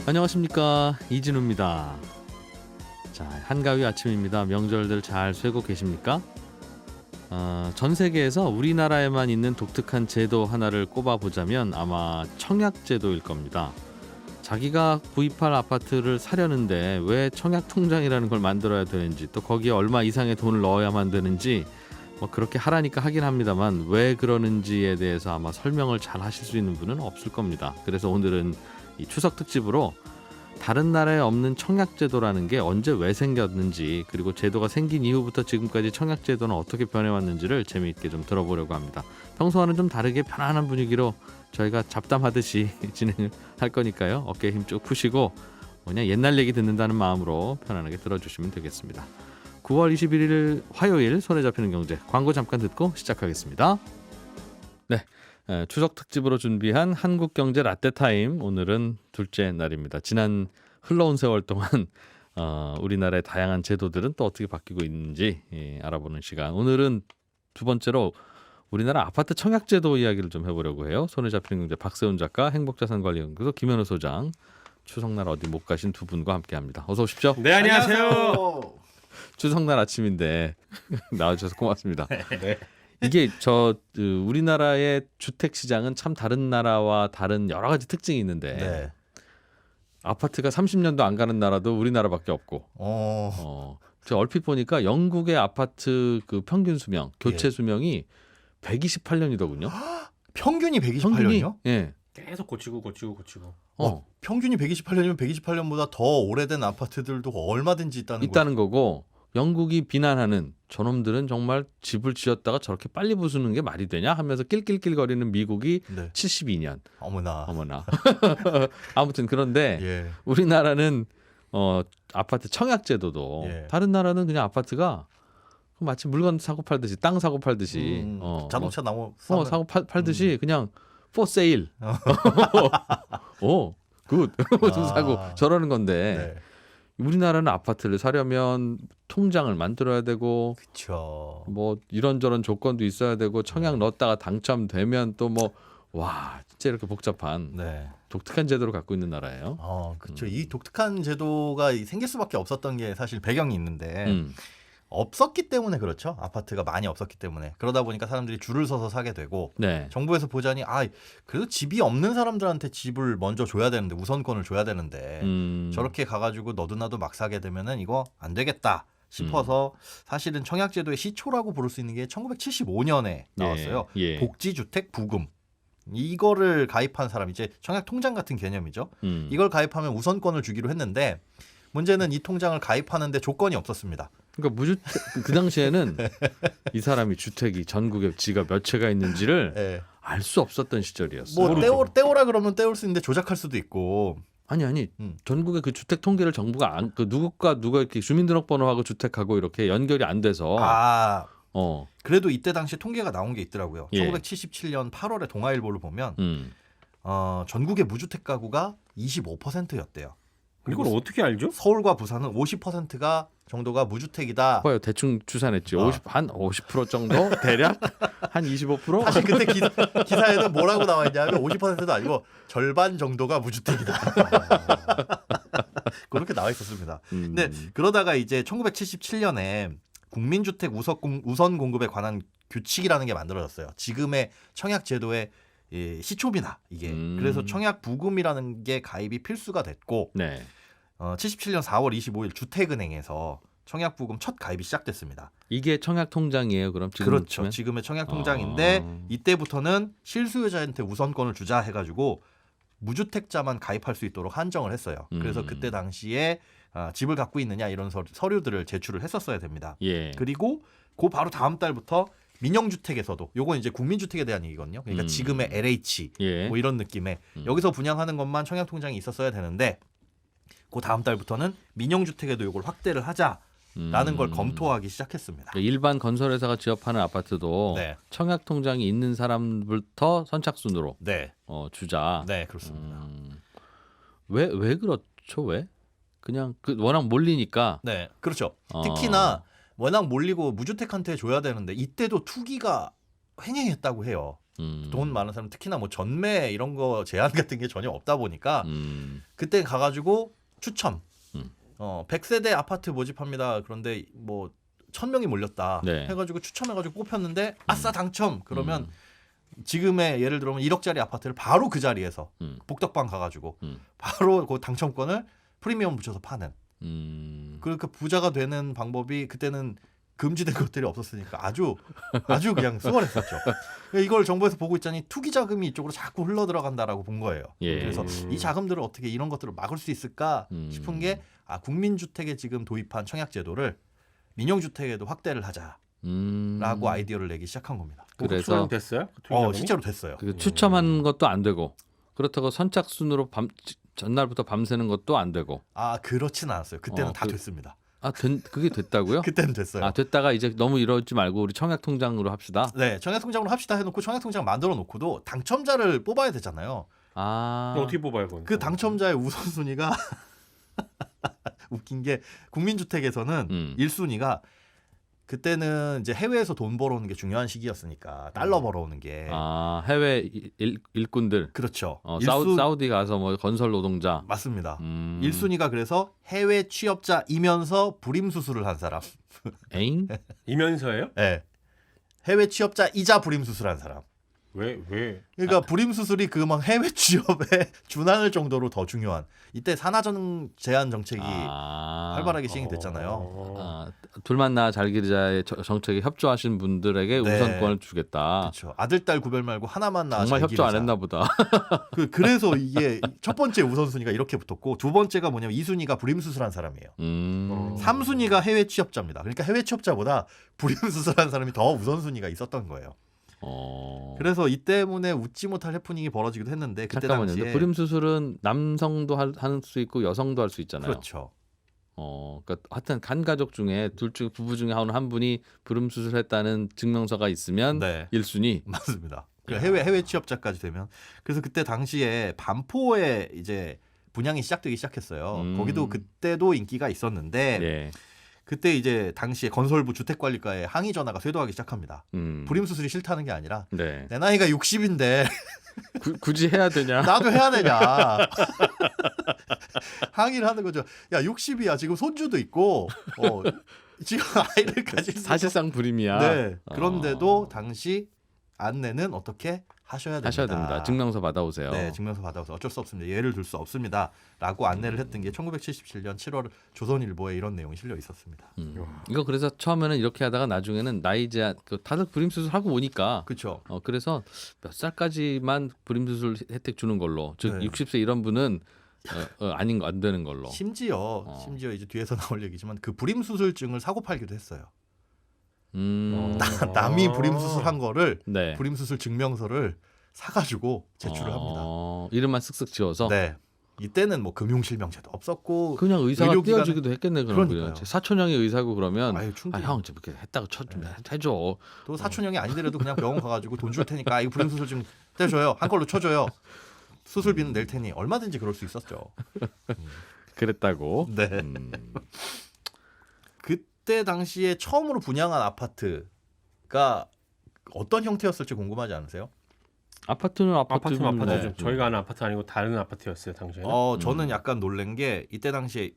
안녕하십니까, 이진우입니다. 자, 한가위 아침입니다. 명절들 잘 쇠고 계십니까? 전 세계에서 우리나라에만 있는 독특한 제도 하나를 꼽아보자면 아마 청약제도일 겁니다. 자기가 구입할 아파트를 사려는데 왜 청약통장이라는 걸 만들어야 되는지, 또 거기에 얼마 이상의 돈을 넣어야만 되는지, 그렇게 하라니까 하긴 합니다만 왜 그러는지에 대해서 아마 설명을 잘 하실 수 있는 분은 없을 겁니다. 그래서 오늘은 이 추석 특집으로 다른 나라에 없는 청약제도라는 게 언제 왜 생겼는지, 그리고 제도가 생긴 이후부터 지금까지 청약제도는 어떻게 변해왔는지를 재미있게 좀 들어보려고 합니다. 평소와는 좀 다르게 편안한 분위기로 저희가 잡담하듯이 진행을 할 거니까요. 어깨에 힘 쭉 푸시고 그냥 옛날 얘기 듣는다는 마음으로 편안하게 들어주시면 되겠습니다. 9월 21일 화요일 손에 잡히는 경제, 광고 잠깐 듣고 시작하겠습니다. 네, 추석 특집으로 준비한 한국경제 라떼타임, 오늘은 둘째 날입니다. 지난 흘러온 세월 동안 우리나라의 다양한 제도들은 또 어떻게 바뀌고 있는지 알아보는 시간. 오늘은 두 번째로 우리나라 아파트 청약제도 이야기를 좀 해보려고 해요. 손에 잡히는 경제 박세훈 작가, 행복자산관리연구소 김현우 소장, 추석날 어디 못 가신 두 분과 함께합니다. 어서 오십시오. 네, 안녕하세요. 추석날 아침인데 나와주셔서 고맙습니다. 네. 이게 우리나라의 주택 시장은 참 다른 나라와 다른 여러 가지 특징이 있는데, 네. 아파트가 30년도 안 가는 나라도 우리나라밖에 없고, 제가 얼핏 보니까 영국의 아파트 그 평균 수명, 교체 수명이 128년이더군요. 평균이 128년이요? 예. 계속 고치고. 평균이 128년이면 128년보다 더 오래된 아파트들도 얼마든지 있다는 거고, 영국이 비난하는 저놈들은 정말 집을 지었다가 저렇게 빨리 부수는 게 말이 되냐 하면서 낄낄낄거리는 미국이 네. 72년. 어머나. 아무튼 그런데 예. 우리나라는 아파트 청약제도도 다른 나라는 그냥 아파트가 마치 물건 사고 팔듯이, 땅 사고 팔듯이, 자동차 나무 사고 팔듯이 그냥 for sale. 굿. 좀 사고 저러는 건데, 네. 우리나라는 아파트를 사려면 통장을 만들어야 되고, 그렇죠. 뭐 이런저런 조건도 있어야 되고, 청약 넣었다가 당첨되면 또 진짜 이렇게 복잡한 네. 독특한 제도를 갖고 있는 나라예요. 그렇죠. 이 독특한 제도가 생길 수밖에 없었던 게 사실 배경이 있는데 없었기 때문에 그렇죠. 아파트가 많이 없었기 때문에. 그러다 보니까 사람들이 줄을 서서 사게 되고, 네. 정부에서 보자니 그래도 집이 없는 사람들한테 집을 먼저 줘야 되는데, 우선권을 줘야 되는데 저렇게 가가지고 너도나도 막 사게 되면은 이거 안 되겠다 싶어서 사실은 청약제도의 시초라고 부를 수 있는 게 1975년에 나왔어요. 예. 복지주택 부금. 이거를 가입한 사람, 이제 청약통장 같은 개념이죠. 이걸 가입하면 우선권을 주기로 했는데, 문제는 이 통장을 가입하는데 조건이 없었습니다. 그러니까 그 당시에는 이 사람이 주택이 전국에 지가 몇 채가 있는지를 알 수 없었던 시절이었어요. 뭐 떼오라 그러면 떼올 수 있는데 조작할 수도 있고. 아니 전국의 그 주택 통계를 정부가 누가 이렇게 주민등록번호하고 주택하고 이렇게 연결이 안 돼서. 그래도 이때 당시 통계가 나온 게 있더라고요. 예. 1977년 8월에 동아일보를 보면 전국의 무주택 가구가 25%였대요. 이걸 어떻게 알죠? 서울과 부산은 50%가 정도가 무주택이다. 봐요, 대충 추산했지. 한 50% 정도 대략 한 25%. 사실 그때 기사에는 뭐라고 나와 있냐면 50%도 아니고 절반 정도가 무주택이다. 그렇게 나와 있었습니다. 근데 그러다가 이제 1977년에 국민주택 우선 공급에 관한 규칙이라는 게 만들어졌어요. 지금의 청약제도의 시초비나 이게. 그래서 청약 부금이라는 게 가입이 필수가 됐고, 네. 77년 4월 25일 주택은행에서 청약 부금 첫 가입이 시작됐습니다. 이게 청약 통장이에요, 그럼? 그렇죠. 지금의 청약 통장인데 이때부터는 실수요자한테 우선권을 주자 해가지고 무주택자만 가입할 수 있도록 한정을 했어요. 그래서 그때 당시에 집을 갖고 있느냐 이런 서류들을 제출을 했었어야 됩니다. 예. 그리고 그 바로 다음 달부터 민영주택에서도, 요건 이제 국민주택에 대한 얘기거든요. 그러니까 지금의 LH 뭐 이런 느낌의 여기서 분양하는 것만 청약통장이 있었어야 되는데, 그 다음 달부터는 민영주택에도 이걸 확대를 하자라는 걸 검토하기 시작했습니다. 일반 건설회사가 지업하는 아파트도 청약통장이 있는 사람부터 선착순으로 주자. 네, 그렇습니다. 왜 그렇죠? 왜? 그냥 워낙 몰리니까. 네, 그렇죠. 특히나 워낙 몰리고 무주택한테 줘야 되는데, 이때도 투기가 횡행했다고 해요. 돈 많은 사람, 특히나 뭐 전매 이런 거 제한 같은 게 전혀 없다 보니까 그때 가가지고 추첨. 음. 100세대 아파트 모집합니다. 그런데 뭐 1000명이 몰렸다. 네. 해가지고 추첨해가지고 뽑혔는데 아싸 당첨. 그러면 지금의 예를 들면 1억짜리 아파트를 바로 그 자리에서 복덕방 가가지고 바로 그 당첨권을 프리미엄 붙여서 파는. 그러니까 부자가 되는 방법이 그때는 금지된 것들이 없었으니까 아주 그냥 수월했었죠. 이걸 정부에서 보고 있자니 투기 자금이 이쪽으로 자꾸 흘러 들어간다라고 본 거예요. 예. 그래서 이 자금들을 어떻게 이런 것들을 막을 수 있을까 싶은 게 국민주택에 지금 도입한 청약제도를 민영주택에도 확대를 하자라고 아이디어를 내기 시작한 겁니다. 그래서 됐어요? 실제로 됐어요. 그 추첨한 것도 안 되고 그렇다고 선착순으로 전날부터 밤새는 것도 안 되고. 그렇진 않았어요. 그때는 다 됐습니다. 그게 됐다고요? 그때는 됐어요. 됐다가 이제 너무 이러지 말고 우리 청약통장으로 합시다. 네, 청약통장으로 합시다 해놓고 청약통장 만들어 놓고도 당첨자를 뽑아야 되잖아요. 어떻게 뽑아요, 그건? 그 당첨자의 우선순위가 웃긴 게 국민주택에서는 1순위가 그때는 이제 해외에서 돈 벌어오는 게 중요한 시기였으니까 달러 벌어오는 게 해외 일꾼들 그렇죠. 사우디 가서 뭐 건설 노동자 맞습니다. 1순위가 그래서 해외 취업자이면서 불임 수술을 한 사람. 에잉? 이면서예요? 네. 해외 취업자이자 불임 수술한 사람. 왜? 그러니까 불임 수술이 그 막 해외 취업에 준할 정도로 더 중요한. 이때 산하전 제한 정책이 활발하게 시행이 됐잖아요. 둘만 나 잘 기르자의 정책에 협조하신 분들에게 네. 우선권을 주겠다. 그렇죠. 아들 딸 구별 말고 하나만 낳아 정말 잘 협조 안 기르자. 했나 보다. 그래서 이게 첫 번째 우선순위가 이렇게 붙었고 두 번째가 뭐냐면 2순위가 불임 수술한 사람이에요. 3순위가 해외 취업자입니다. 그러니까 해외 취업자보다 불임 수술한 사람이 더 우선순위가 있었던 거예요. 그래서 이 때문에 웃지 못할 해프닝이 벌어지기도 했는데 그때 잠깐만요. 당시에 근데 불임 수술은 남성도 할 수 있고 여성도 할 수 있잖아요. 그렇죠. 그러니까 하여튼 간 가족 중에 둘 중 부부 중에 한 분이 불임 수술했다는 증명서가 있으면 네. 1순위. 맞습니다. 해외 취업자까지 되면 그래서 그때 당시에 반포에 이제 분양이 시작되기 시작했어요. 거기도 그때도 인기가 있었는데 네. 그때 이제 당시에 건설부 주택관리과에 항의 전화가 쇄도하기 시작합니다. 불임 수술이 싫다는 게 아니라 네. 내 나이가 60인데 굳이 해야 되냐? 나도 해야 되냐? 항의를 하는 거죠. 야 60이야 지금 손주도 있고 지금 아이를 가질 수 사실상 불임이야. 네. 그런데도 당시 안내는 어떻게 하셔야 됩니다. 증명서 받아오세요. 네, 증명서 받아오세요. 어쩔 수 없습니다. 예를 들 수 없습니다.라고 안내를 했던 게 1977년 7월 조선일보에 이런 내용이 실려 있었습니다. 이거 그래서 처음에는 이렇게 하다가 나중에는 나이 제한 다들 불임 수술 하고 오니까. 그렇죠. 그래서 몇 살까지만 불임 수술 혜택 주는 걸로. 즉 네. 60세 이런 분은 안 되는 걸로. 심지어 이제 뒤에서 나올 얘기지만 그 불임 수술증을 사고 팔기도 했어요. 남이 불임 수술한 거를 네. 불임 수술 증명서를 사가지고 제출을 합니다. 이름만 쓱쓱 지워서. 네. 이때는 뭐 금융실명제도 없었고 그냥 의사가 의료기관에- 띄워주기도 했겠네. 그러니까요. 사촌 형이 의사고 그러면 충분히. 형 좀 이렇게 했다고 좀 해줘. 또 사촌형이 아니더라도 그냥 병원 가가지고 돈 줄 테니까 이거 불임 수술 좀 떼줘요. 한 걸로 쳐줘요. 수술비는 낼 테니 얼마든지 그럴 수 있었죠. 그랬다고. 네. 그때 당시에 처음으로 분양한 아파트가 어떤 형태였을지 궁금하지 않으세요? 아파트는 아파트죠. 네. 저희가 아는 아파트 아니고 다른 아파트였어요 당시에는. 저는 약간 놀란 게 이때 당시에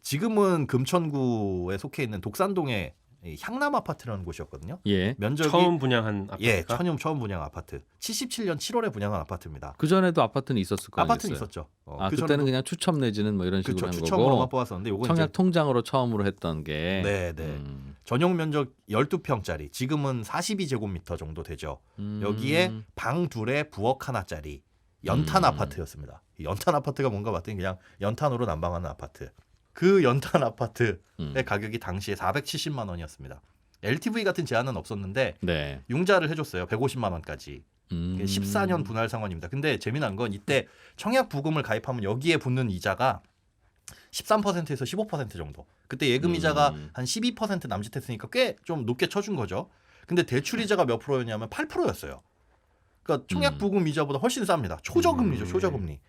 지금은 금천구에 속해 있는 독산동에 향남 아파트라는 곳이었거든요. 예. 면적이 처음 분양한 아파트가? 처음 분양 아파트. 77년 7월에 분양한 아파트입니다. 그 전에도 아파트는 있었을 거예요. 아파트는 있었죠. 그때는 그냥 추첨 내지는 뭐 이런 식으로 그렇죠. 한 추첨으로만 거고. 뽑았었는데 요건 청약 이제 통장으로 처음으로 했던 게. 네. 전용 면적 12평짜리. 지금은 42제곱미터 정도 되죠. 여기에 방 둘에 부엌 하나짜리 연탄 아파트였습니다. 이 연탄 아파트가 뭔가 봤더니 그냥 연탄으로 난방하는 아파트. 그 연탄 아파트의 가격이 당시에 470만 원이었습니다. LTV 같은 제한은 없었는데 네. 융자를 해줬어요. 150만 원까지. 14년 분할 상환입니다. 근데 재미난 건 이때 청약 부금을 가입하면 여기에 붙는 이자가 13%에서 15% 정도. 그때 예금 이자가 한 12% 남짓했으니까 꽤 좀 높게 쳐준 거죠. 근데 대출 이자가 몇 프로였냐면 8%였어요. 그러니까 청약 부금 이자보다 훨씬 쌉니다. 초저금리죠, 초저금리.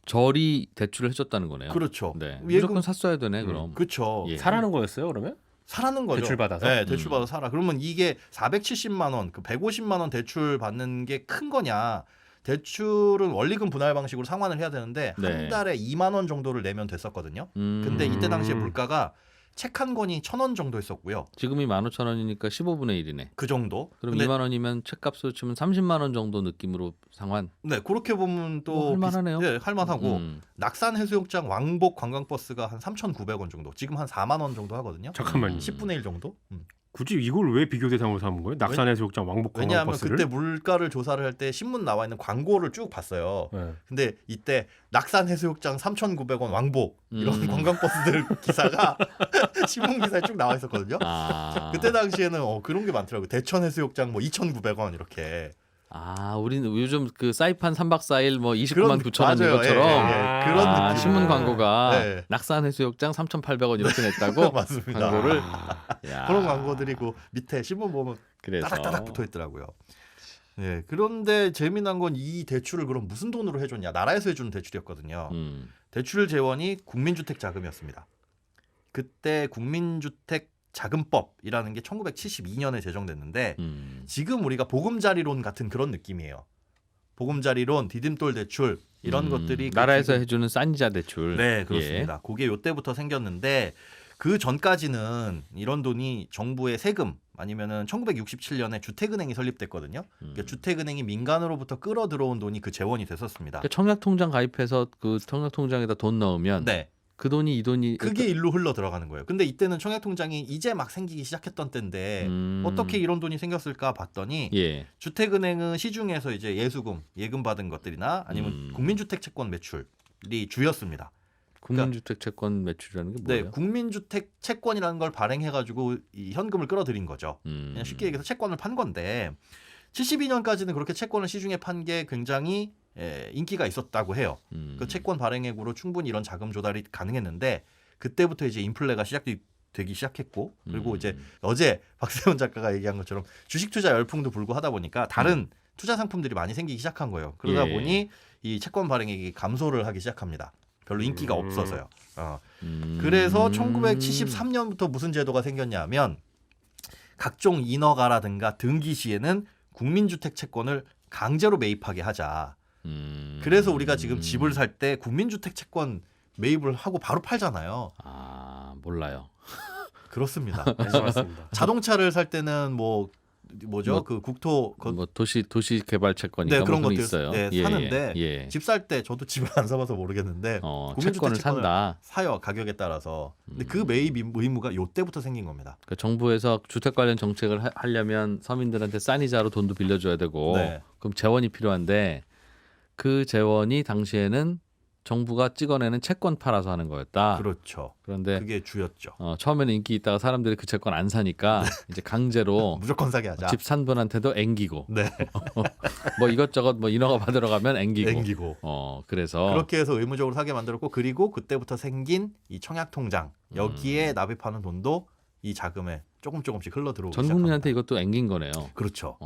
절이 대출을 해줬다는 거네요. 그렇죠. 네. 무조건 샀어야 되네 그럼. 그렇죠. 예. 사라는 거였어요 그러면? 사라는 거죠. 대출 받아서? 네, 대출 받아서 사라. 그러면 이게 470만 원, 그 150만 원 대출 받는 게 큰 거냐? 대출은 원리금 분할 방식으로 상환을 해야 되는데 네. 한 달에 2만 원 정도를 내면 됐었거든요. 근데 이때 당시에 물가가 책 한 권이 1,000원 정도 했었고요. 지금이 15,000원이니까 15분의 1이네. 그 정도. 그럼 근데 2만 원이면 책값으로 치면 30만 원 정도 느낌으로 상환. 네, 그렇게 보면 또 할만하네요. 네, 할만하고 낙산 해수욕장 왕복 관광버스가 한 3,900원 정도. 지금 한 4만 원 정도 하거든요. 잠깐만요. 10분의 1 정도. 굳이 이걸 왜 비교 대상으로 삼은 거예요? 낙산해수욕장 왕복 왜냐하면 관광버스를? 그때 물가를 조사를 할 때 신문 나와 있는 광고를 쭉 봤어요. 네. 근데 이때 낙산 해수욕장 3,900원 왕복 이런 관광버스들 기사가 신문 기사에 쭉 나와 있었거든요. 아. 그때 당시에는 그런 게 많더라고요. 대천 해수욕장 뭐 2,900원 이렇게. 아, 우리는 요즘 그 사이판 3박 4일 뭐 29만 9천 원 맞아요. 이것처럼 예. 그런 아, 느낌. 신문 광고가 네. 낙산 해수욕장 3,800원 이렇게 냈다고 맞습니다. 광고를 야. 그런 광고들이 그 밑에 신문 보면 그래서 따닥따닥 붙어 있더라고요. 네, 그런데 재미난 건 이 대출을 그럼 무슨 돈으로 해줬냐? 나라에서 해주는 대출이었거든요. 대출 재원이 국민주택 자금이었습니다. 그때 국민주택 자금법이라는 게 1972년에 제정됐는데 지금 우리가 보금자리론 같은 그런 느낌이에요. 보금자리론, 디딤돌 대출 이런 것들이 나라에서 해주는 싼이자 대출. 네, 그렇습니다. 그게 요때부터 생겼는데 그 전까지는 이런 돈이 정부의 세금 아니면은 1967년에 주택은행이 설립됐거든요. 그러니까 주택은행이 민간으로부터 끌어 들어온 돈이 그 재원이 됐었습니다. 그러니까 청약통장 가입해서 그 청약통장에다 돈 넣으면 네. 그 돈이 이 돈이 그게 일로 흘러 들어가는 거예요. 근데 이때는 청약통장이 이제 막 생기기 시작했던 때인데 어떻게 이런 돈이 생겼을까 봤더니 예. 주택은행은 시중에서 이제 예수금, 예금 받은 것들이나 아니면 국민주택 채권 매출이 주였습니다. 국민주택 채권 매출이라는 게 뭐예요? 네, 국민주택 채권이라는 걸 발행해가지고 이 현금을 끌어들인 거죠. 그냥 쉽게 얘기해서 채권을 판 건데 72년까지는 그렇게 채권을 시중에 판 게 굉장히 인기가 있었다고 해요. 그 채권 발행액으로 충분히 이런 자금 조달이 가능했는데 그때부터 이제 인플레가 시작되기 시작했고 그리고 이제 어제 박세훈 작가가 얘기한 것처럼 주식 투자 열풍도 불고 하다 보니까 다른 투자 상품들이 많이 생기기 시작한 거예요. 그러다 예. 보니 이 채권 발행액이 감소를 하기 시작합니다. 별로 인기가 없어서요. 그래서 1973년부터 무슨 제도가 생겼냐면 각종 인허가라든가 등기 시에는 국민주택 채권을 강제로 매입하게 하자. 그래서 우리가 지금 집을 살 때 국민주택 채권 매입을 하고 바로 팔잖아요. 아, 몰라요. 그렇습니다. 네, 맞습니다. 자동차를 살 때는 뭐죠? 뭐, 그 국토 뭐 도시 개발 채권이니까 네, 그런 뭐 것들 있어요. 네, 사는데 예. 집 살 때 저도 집을 안 사봐서 모르겠는데 채권을 산다. 사요 가격에 따라서. 근데 그 매입 의무가 요때부터 생긴 겁니다. 그러니까 정부에서 주택 관련 정책을 하려면 서민들한테 싼 이자로 돈도 빌려줘야 되고 네. 그럼 재원이 필요한데 그 재원이 당시에는 정부가 찍어내는 채권 팔아서 하는 거였다. 그렇죠. 그런데 그게 주였죠. 처음에는 인기 있다가 사람들이 그 채권 안 사니까 이제 강제로 무조건 사게 하자. 집 산 분한테도 앵기고 네. 뭐 이것저것 뭐 인허가 받으러 가면 앵기고. 앵기고. 그래서 그렇게 해서 의무적으로 사게 만들었고 그리고 그때부터 생긴 이 청약통장 여기에 납입하는 돈도 이 자금에 조금씩 흘러 들어오기 전 국민한테 이것도 앵긴 거네요. 그렇죠.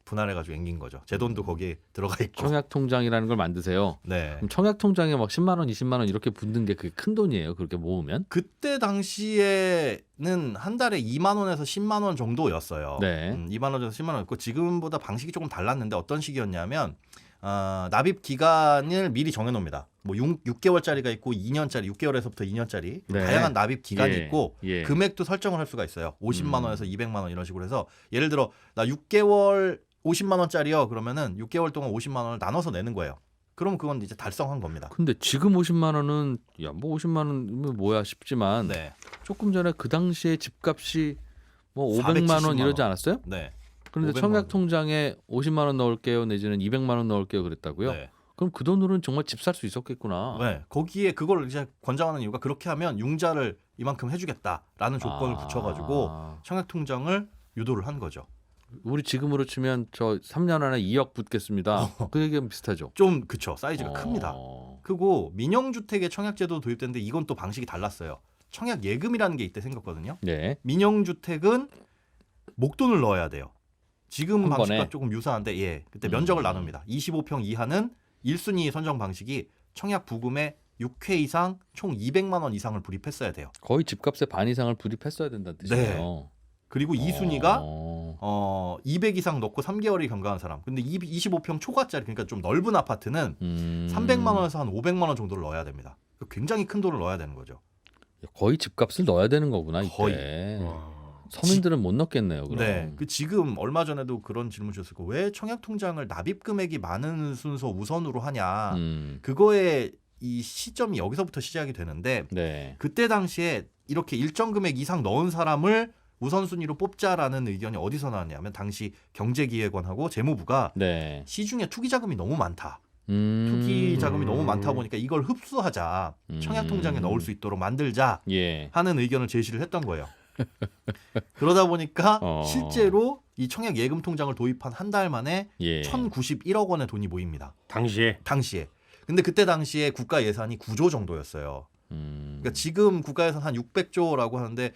분할해가지고 앵긴 거죠. 제 돈도 거기에 들어가 있고. 청약통장이라는 걸 만드세요. 네. 그럼 청약통장에 막 10만 원, 20만 원 이렇게 붙는 게 그게 큰 돈이에요. 그렇게 모으면? 그때 당시에는 한 달에 2만 원에서 10만 원 정도였어요. 네. 2만 원에서 10만 원이었고 지금보다 방식이 조금 달랐는데 어떤 식이었냐면 납입 기간을 미리 정해놓습니다. 뭐 6개월짜리가 있고 2년짜리, 6개월에서부터 2년짜리 네. 다양한 납입 기간이 예, 있고 예. 금액도 설정을 할 수가 있어요. 50만 원에서 200만 원 이런 식으로 해서 예를 들어 나 6개월 50만 원짜리요. 그러면은 6개월 동안 50만 원을 나눠서 내는 거예요. 그럼 그건 이제 달성한 겁니다. 근데 지금 50만 원은 야 뭐 50만 원이면 뭐야 싶지만 네. 조금 전에 그 당시에 집값이 뭐 500만 470만 원 이러지 않았어요? 네. 그런데 500만 청약통장에 50만 원 넣을게요 내지는 200만 원 넣을게요 그랬다고요? 네. 그럼 그 돈으로는 정말 집 살 수 있었겠구나. 네. 거기에 그걸 이제 권장하는 이유가 그렇게 하면 융자를 이만큼 해주겠다라는 조건을 붙여가지고 청약통장을 유도를 한 거죠. 우리 지금으로 치면 저 3년 안에 2억 붙겠습니다. 그 얘기랑 비슷하죠. 좀 그쵸. 사이즈가 큽니다. 그리고 민영주택의 청약제도 도입됐는데 이건 또 방식이 달랐어요. 청약 예금이라는 게 이때 생겼거든요. 네. 민영주택은 목돈을 넣어야 돼요. 지금 한 방식과 번에? 조금 유사한데 그때 면적을 나눕니다. 25평 이하는 1순위 선정 방식이 청약 부금의 6회 이상 총 200만 원 이상을 불입했어야 돼요. 거의 집값의 반 이상을 불입했어야 된다는 뜻이에요. 그리고 2순위가 200 이상 넣고 3개월이 경과한 사람. 근데 25평 초과짜리 그러니까 좀 넓은 아파트는 300만 원에서 한 500만 원 정도를 넣어야 됩니다. 굉장히 큰 돈을 넣어야 되는 거죠. 거의 집값을 넣어야 되는 거구나 이때. 거의. 서민들은 못 넣겠네요. 그럼. 네, 그 지금 얼마 전에도 그런 질문 주셨을 거예요. 왜 청약통장을 납입 금액이 많은 순서 우선으로 하냐. 그거에 이 시점이 여기서부터 시작이 되는데 네. 그때 당시에 이렇게 일정 금액 이상 넣은 사람을 우선순위로 뽑자라는 의견이 어디서 나왔냐면 당시 경제기획원하고 재무부가 네. 시중에 투기 자금이 너무 많다. 투기 자금이 너무 많다 보니까 이걸 흡수하자. 청약통장에 넣을 수 있도록 만들자 예. 하는 의견을 제시를 했던 거예요. 그러다 보니까 실제로 이 청약 예금 통장을 도입한 한 달 만에 예. 1,091억 원의 돈이 모입니다. 당시에. 근데 그때 당시에 국가 예산이 9조 정도였어요. 그러니까 지금 국가 예산 한 600조라고 하는데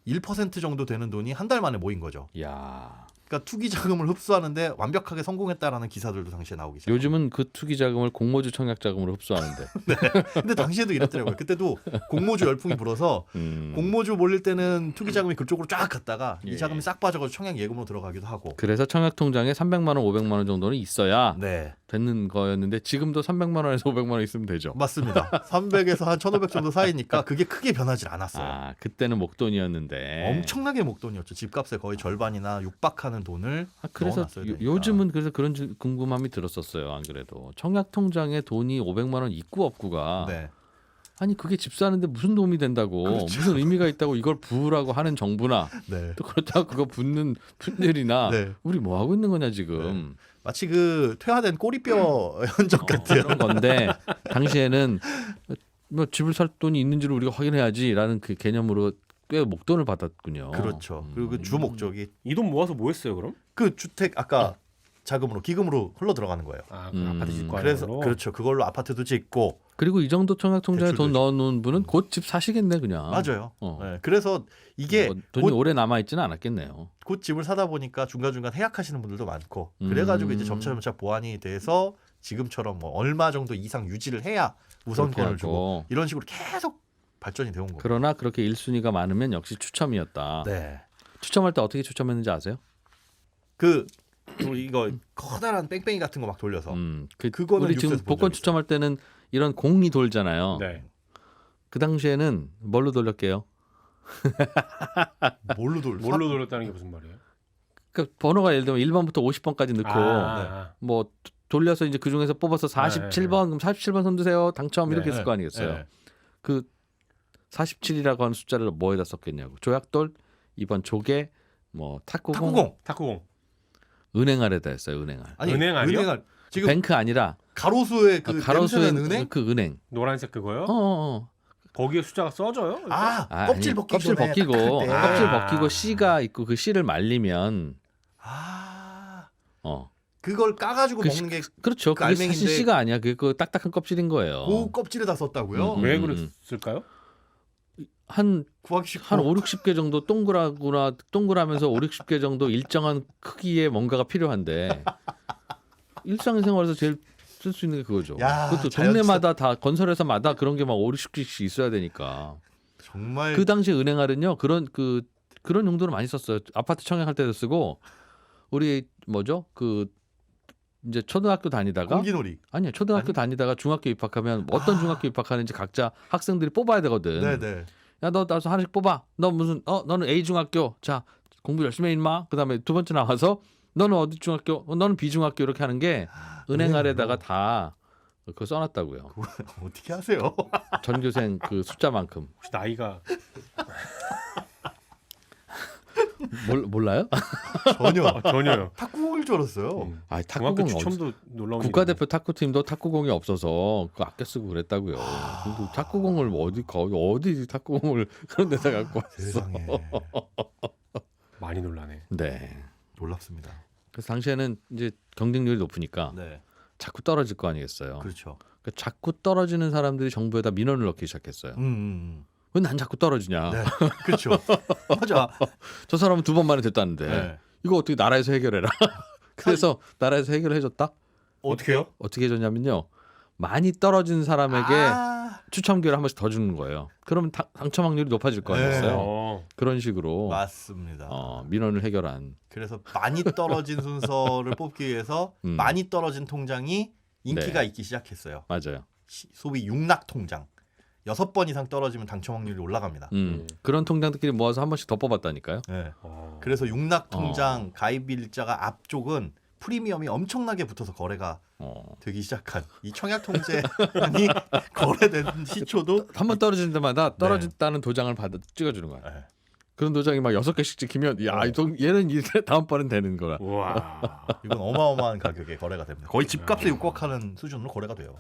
1% 정도 되는 돈이 한 달 만에 모인 거죠. 야. 그러니까 투기 자금을 흡수하는데 완벽하게 성공했다라는 기사들도 당시에 나오기 시작해요. 요즘은 그 투기 자금을 공모주 청약 자금으로 흡수하는데. 네. 근데 당시에도 이랬더라고요. 그때도 공모주 열풍이 불어서 공모주 몰릴 때는 투기 자금이 그쪽으로 쫙 갔다가 예. 이 자금이 싹 빠져가지고 청약 예금으로 들어가기도 하고. 그래서 청약 통장에 300만 원, 500만 원 정도는 있어야 네, 되는 거였는데 지금도 300만 원에서 500만 원 있으면 되죠. 맞습니다. 300에서 한 1,500 정도 사이니까 그게 크게 변하지 않았어요. 아, 그때는 목돈이었는데. 엄청나게 목돈이었죠. 집값의 거의 절반이나 육박하는 돈을 그래서 넣어놨어야 되니까. 요즘은 그래서 그런 궁금함이 들었었어요. 안 그래도 청약 통장에 돈이 500만 원 있고 없고가 네. 아니 그게 집 사는데 무슨 도움이 된다고 그렇죠. 무슨 의미가 있다고 이걸 부으라고 하는 정부나 네. 또 그렇다고 그거 붓는 분들이나 네. 우리 뭐 하고 있는 거냐 지금. 마치 그 퇴화된 꼬리뼈 현적 같은 그런 건데 당시에는 뭐 집을 살 돈이 있는지를 우리가 확인해야지라는 그 개념으로 꽤 목돈을 받았군요. 그렇죠. 그리고 그 주 목적이 이 돈 모아서 뭐 했어요 그럼? 그 주택 아까 자금으로 기금으로 흘러 들어가는 거예요. 아, 그 아파트 짓고 하는 그래서 걸로? 그렇죠. 그걸로 아파트도 짓고 그리고 이 정도 청약 통장에 대출도 돈 넣어놓은 분은 곧 집 사시겠네 그냥. 맞아요. 어. 네. 그래서 이게 뭐 돈이 오래 남아 있지는 않았겠네요. 곧 집을 사다 보니까 중간중간 해약하시는 분들도 많고 그래가지고 이제 점차 보완이 돼서 지금처럼 뭐 얼마 정도 이상 유지를 해야 우선권을 주고 이런 식으로 계속 발전이 되온 거예요. 그러나 그렇게 1순위가 많으면 역시 추첨이었다. 네. 추첨할 때 어떻게 추첨했는지 아세요? 그 이거 커다란 뺑뺑이 같은 거 막 돌려서 그거는 우리 지금 뉴스에서 본 복권 적 있어요. 추첨할 때는 이런 공이 돌잖아요. 네. 그 당시에는 뭘로 돌렸게요? 뭘로 뭘로 돌렸다는 게 무슨 말이에요? 그러니까 번호가 예를 들면 1번부터 50번까지 넣고 뭐 돌려서 이제 그 중에서 뽑아서 47번 그럼 47번 손 드세요. 당첨 이렇게 했을 거 아니겠어요. 네. 그 47이라고 하는 숫자를 뭐에다 썼겠냐고. 조약돌, 2번 조개, 뭐 탁구공, 탁구공. 은행알에다 했어요. 은행알. 아니 은행알이요? 은행알 지금 뱅크 아니라 가로수의 그 가로수의 냄새나는 은행? 그 은행. 노란색 그거요? 어. 거기에 숫자가 써져요? 껍질 아니, 벗기 껍질 전에 벗기고 딱 할 때. 껍질 벗기고 씨가 있고 그 씨를 말리면 그걸 까가지고 그 먹는 게 그렇죠. 그 그게 사실 알맹이인데 씨가 아니야. 그 딱딱한 껍질인 거예요. 그 껍질에다 썼다고요? 왜 그랬을까요? 한 구하기 쉽고. 5, 60개 정도 동그라면서 5, 60개 정도 일정한 크기의 뭔가가 필요한데 일상생활에서 제일 쓸 수 있는 게 그거죠. 야, 그것도 자연스럽- 동네마다 다 건설회사마다 그런 게 막 5, 60개씩 있어야 되니까. 정말 그 당시 은행알은요. 그런 용도로 많이 썼어요. 아파트 청약할 때도 쓰고 우리 뭐죠? 그 이제 초등학교 다니다가 공기놀이. 아니요. 초등학교 다니다가 중학교 입학하면 어떤 중학교 입학하는지 각자 학생들이 뽑아야 되거든. 네네. 야, 너 나서 하나씩 뽑아. 너 무슨 너는 A 중학교. 자, 공부 열심히 해 임마. 그다음에 두 번째 나와서 너는 어디 중학교? 너는 B 중학교 이렇게 하는 게 은행알에다가 다 그거 써놨다고요. 어떻게 하세요? 전교생 그 숫자만큼. 혹시 나이가 몰라요? 전혀요. 탁구공일 줄 알았어요. 아, 중학교 탁구공 추첨도 놀라운 국가대표 탁구팀도 탁구공이 없어서 그거 아껴 쓰고 그랬다고요. 그리고 탁구공을 어디 탁구공을 그런 데다 갖고 왔어. 세상에 많이 놀라네. 네. 놀랍습니다. 그래서 당시에는 이제 경쟁률이 높으니까 네, 자꾸 떨어질 거 아니겠어요. 그렇죠. 그러니까 자꾸 떨어지는 사람들이 정부에다 민원을 넣기 시작했어요. 왜 난 자꾸 떨어지냐? 네, 그렇죠. 맞아. 저 사람은 2번 만에 됐다는데 네. 이거 어떻게 나라에서 해결해라. 그래서 나라에서 해결을 해줬다. 어떻게요? 어떻게 해줬냐면요. 많이 떨어진 사람에게 추첨 기회를 한 번씩 더 주는 거예요. 그러면 당첨 확률이 높아질 거 아니겠어요. 어. 그런 식으로 맞습니다. 민원을 해결한. 그래서 많이 떨어진 순서를 뽑기 위해서 많이 떨어진 통장이 인기가 네. 있기 시작했어요. 맞아요. 소위 육락 통장. 6번 이상 떨어지면 당첨 확률이 올라갑니다. 그런 통장들끼리 모아서 한 번씩 더 뽑았다니까요. 네. 어. 그래서 육락 통장 가입일자가 앞쪽은 프리미엄이 엄청나게 붙어서 거래가 되기 시작한 이 청약 통제안이 거래된 시초도 한 번 떨어지는 데마다 떨어졌다는 도장을 받아 찍어주는 거야. 네. 그런 도장이 막 6개씩 찍히면 얘는 이제 다음번엔 되는 거야. 우와. 이건 어마어마한 가격에 거래가 됩니다. 거의 집값에 육박하는 수준으로 거래가 돼요.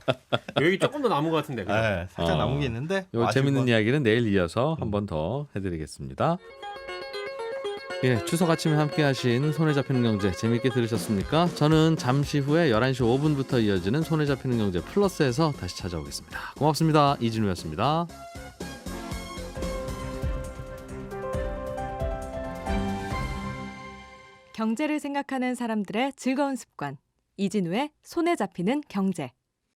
여기 조금 더 남은 것 같은데. 그죠? 네, 살짝 남은 게 있는데 요 아쉬운 재밌는 건- 이야기는 내일 이어서 한 번 더 해드리겠습니다. 예, 추석 아침에 함께하신 손에 잡히는 경제 재밌게 들으셨습니까? 저는 잠시 후에 11시 5분부터 이어지는 손에 잡히는 경제 플러스에서 다시 찾아오겠습니다. 고맙습니다. 이진우였습니다. 경제를 생각하는 사람들의 즐거운 습관. 이진우의 손에 잡히는 경제.